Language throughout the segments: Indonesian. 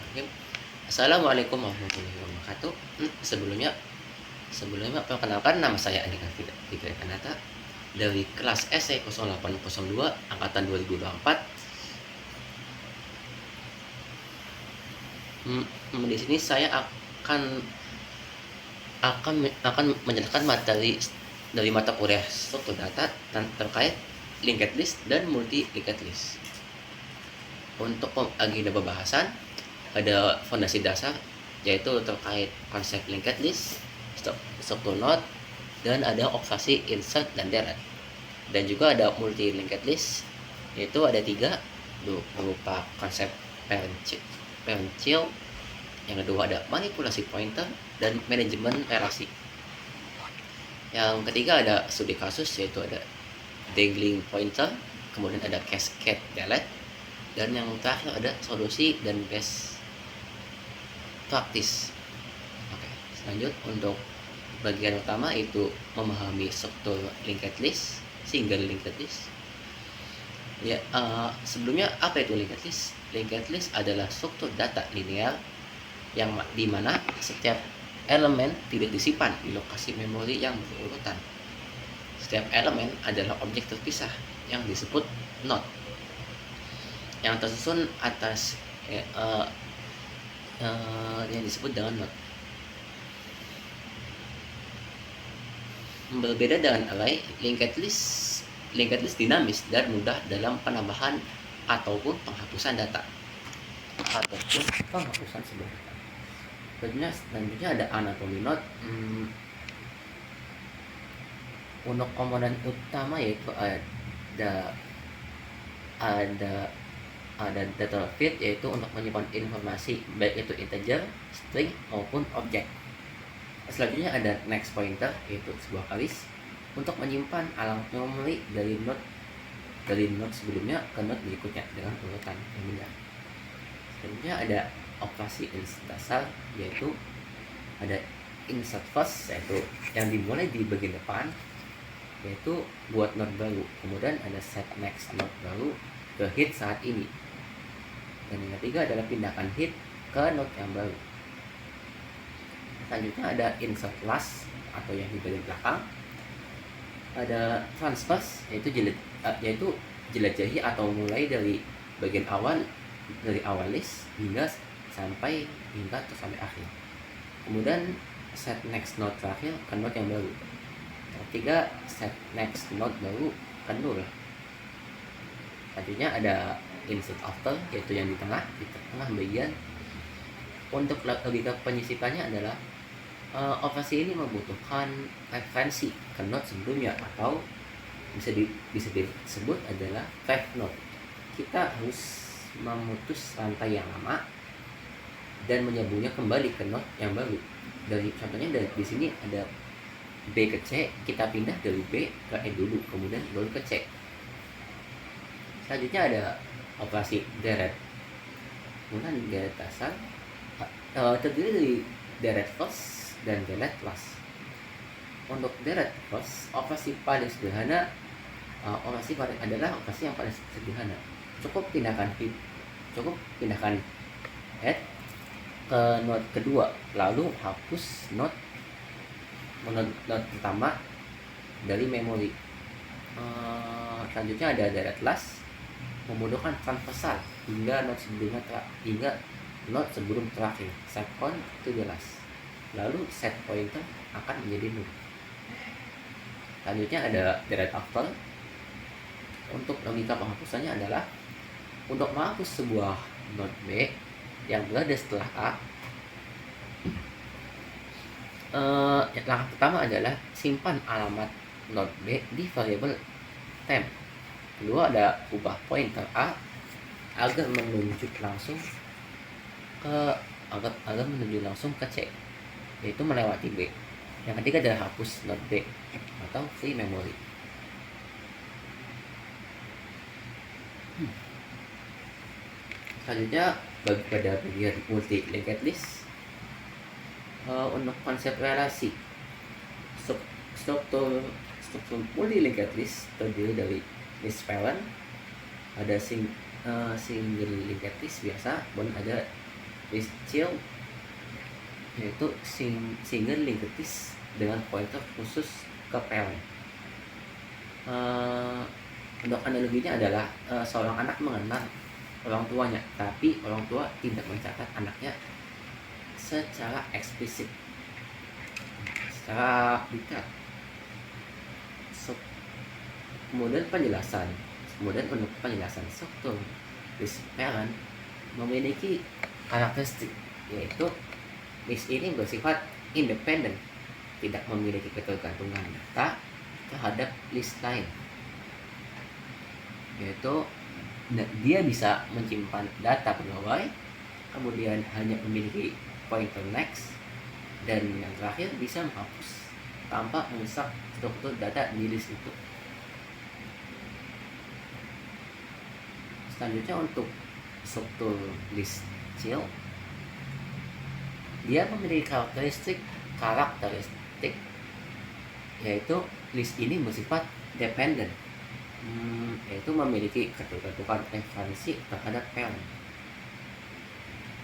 Bismillahirrahmanirrahim. Assalamualaikum warahmatullahi wabarakatuh. Sebelumnya perkenalkan, nama saya Andika Fikri Kanata dari kelas SE 0802 angkatan 2024. Di sini saya akan menjelaskan materi dari mata kuliah struktur data terkait linked list dan multi linked list. Untuk agenda pembahasan ada fondasi dasar, yaitu terkait konsep linked list, struktur node, dan ada observasi, insert, dan delete. Dan juga ada multi linked list, yaitu ada 3, berupa konsep parent child, yang kedua ada manipulasi pointer, dan manajemen relasi. Yang ketiga ada studi kasus, yaitu ada dangling pointer, kemudian ada cascade delete, dan yang terakhir ada solusi dan best practice. Oke, lanjut untuk bagian utama itu memahami struktur linked list, single linked list. Ya, sebelumnya apa itu linked list? Linked list adalah struktur data linear yang dimana setiap elemen tidak disimpan di lokasi memori yang berurutan. Setiap elemen adalah objek terpisah yang disebut node, yang tersusun atas yang disebut dengan node. Berbeda dengan array, linked list dinamis dan mudah dalam penambahan ataupun penghapusan data Selanjutnya ada anatomi node. Untuk komponen utama yaitu ada data feed, yaitu untuk menyimpan informasi baik itu integer, string maupun objek. Selanjutnya ada next pointer, yaitu sebuah garis untuk menyimpan alamat memori dari node sebelumnya ke node berikutnya dengan urutan yang benar. Selanjutnya ada operasi insert dasar, yaitu ada insert first, yaitu yang dimulai di bagian depan, yaitu buat node baru. Kemudian ada set next node baru ke hit saat ini. Dan yang ketiga adalah pindahkan hit ke node yang baru. Selanjutnya ada insert last atau yang di bagian belakang. Ada transverse, yaitu jelajahi atau mulai dari bagian awal, dari awal list hingga sampai akhir. Kemudian set next node terakhir ke node yang baru. Ketiga, set next node baru ke null. Selanjutnya ada insert after, yaitu yang di tengah bagian. Untuk logika penyisipannya adalah operasi ini membutuhkan referensi ke node sebelumnya, atau bisa disebut adalah five node. Kita harus memutus rantai yang lama dan menyambungnya kembali ke node yang baru. Contohnya di sini ada B ke C, kita pindah dari B ke E dulu, kemudian baru ke C. Selanjutnya ada operasi delete. Kemudian delete dasar terdiri dari delete first dan delete last. Untuk delete first, operasi paling sederhana adalah operasi yang paling sederhana. Cukup pindahkan head ke node kedua, lalu hapus node pertama dari memori. Selanjutnya ada delete last, memudahkan transversal hingga node sebelum terakhir, second to the last. Lalu set pointer akan menjadi null. Selanjutnya ada delete after. Untuk logika penghapusannya adalah untuk menghapus sebuah node B yang berada setelah A. Langkah pertama adalah simpan alamat node B di variabel temp. Kedua ada ubah pointer A agar menunjuk langsung ke C, yaitu melewati B. Yang ketiga adalah hapus node B atau free memory. Selanjutnya pada bagian multi linked list, untuk konsep relasi, struktur multi linked list terdiri dari list parent, ada single linked list biasa, dan ada list child yaitu single linked list dengan pointer khusus ke parent. Untuk analoginya adalah seorang anak mengenal orang tuanya, tapi orang tua tidak mencatat anaknya secara eksplisit, secara detail. Kemudian untuk penjelasan struktur list parent memiliki karakteristik, yaitu list ini bersifat independen, tidak memiliki ketergantungan data terhadap list lain, yaitu dia bisa menyimpan data pegawai, kemudian hanya memiliki pointer next, dan yang terakhir bisa menghapus tanpa merusak struktur data di list itu. Selanjutnya untuk struktur list child, dia memiliki karakteristik yaitu list ini bersifat dependent, yaitu memiliki ketergantungan referensi terhadap parent,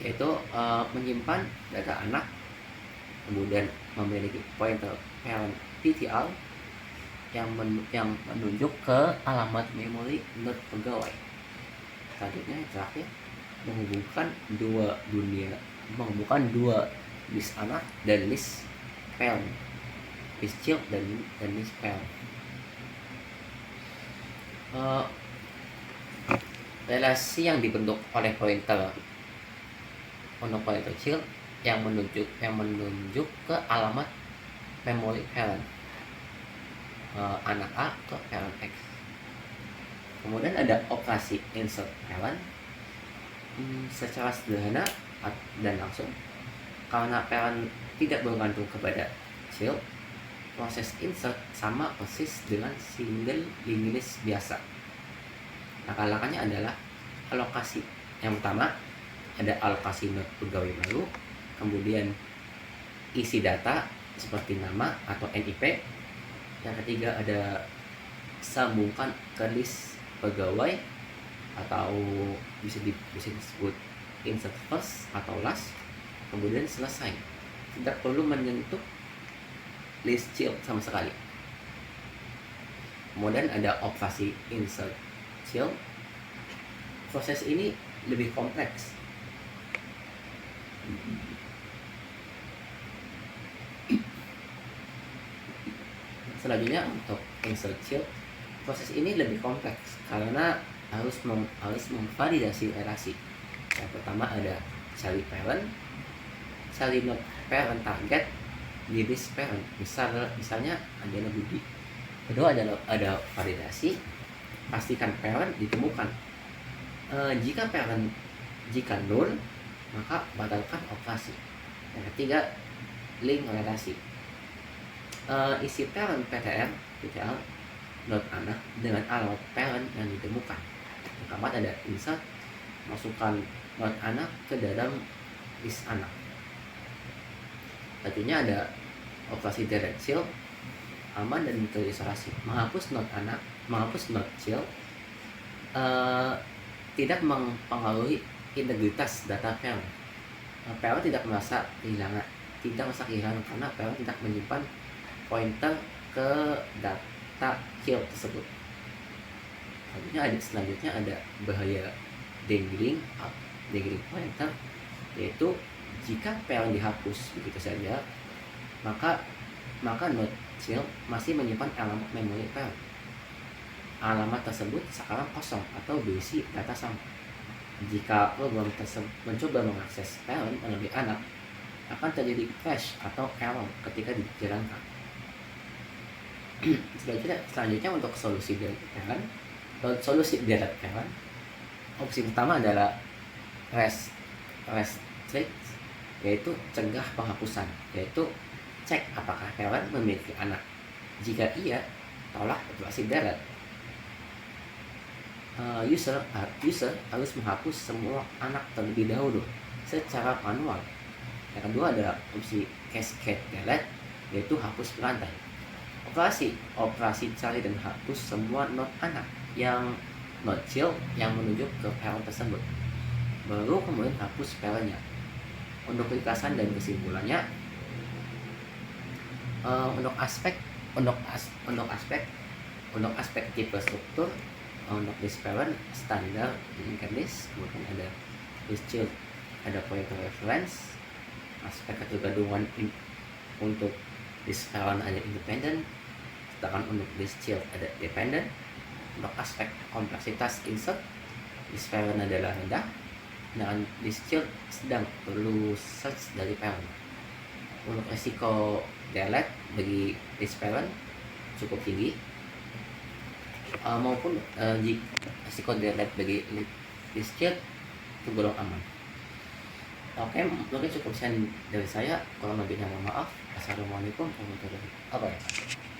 yaitu menyimpan data anak, kemudian memiliki pointer parent PTR yang menunjuk ke alamat memori not pegawai. Selanjutnya yang terakhir, menghubungkan dua list anak dan list parent, list child dan list parent. Relasi yang dibentuk oleh pointer child yang menunjuk ke alamat memori parent, anak A ke parent X. Kemudian ada operasi insert parent. Secara sederhana dan langsung, karena parent tidak bergantung kepada child, proses insert sama persis dengan single linked list biasa. Langkah-langkahnya adalah alokasi. Yang pertama ada alokasi not pegawai baru, kemudian isi data seperti nama atau NIP. Yang ketiga ada sambungkan ke list pegawai atau bisa disebut insert first atau last, kemudian selesai, tidak perlu menyentuh list child sama sekali. Kemudian ada operasi insert child. Proses ini lebih kompleks. Selanjutnya untuk insert child, proses ini lebih kompleks karena harus memvalidasi relasi. Yang pertama ada cari parent, cari not parent target di list parent. Misalnya adalah Budi. Kedua ada validasi, pastikan parent ditemukan. Jika null, maka batalkan operasi. Yang ketiga link relasi. Isi parent PTR not anak dengan alamat parent yang ditemukan. Yang keempat ada insert, masukkan not anak ke dalam list anak. Selanjutnya ada operasi delete child, aman dan terisolasi. Menghapus not child tidak mempengaruhi integritas data parent. Parent tidak merasa kehilangan karena parent tidak menyimpan pointer ke data child tersebut. Selanjutnya ada bahaya dangling pointer, yaitu jika parent dihapus begitu saja, maka not child masih menyimpan alamat memori parent. Alamat tersebut sekarang kosong atau berisi data sama. Jika program tersebut mencoba mengakses parent melalui anak, akan terjadi crash atau error ketika dijalankan. Selanjutnya untuk solusi delete parent, opsi pertama adalah restrict, yaitu cegah penghapusan, yaitu cek apakah parent memiliki anak. Jika iya, tolak operasi delete. User harus menghapus semua anak terlebih dahulu secara manual. Yang kedua adalah opsi cascade delete, yaitu hapus berantai. Operasi cari dan hapus semua not anak yang not child yang menunjuk ke parent tersebut, baru kemudian hapus parentnya. Untuk ringkasan dan kesimpulannya, untuk aspek untuk aspek tipe struktur, untuk list parent standar linked list, kemudian ada list child, ada pointer reference. Aspek ketergantungan untuk list parent ada independent, sedangkan untuk list child ada dependent. Untuk aspek kompleksitas insert, list parent adalah rendah, dengan list child sedang, perlu search dari parent. Untuk resiko delete bagi list parent cukup tinggi, maupun jika resiko delete bagi list child tergolong aman. Oke, mungkin cukup sekian dari saya. Kurang lebihnya mohon maaf. Assalamualaikum warahmatullahi wabarakatuh.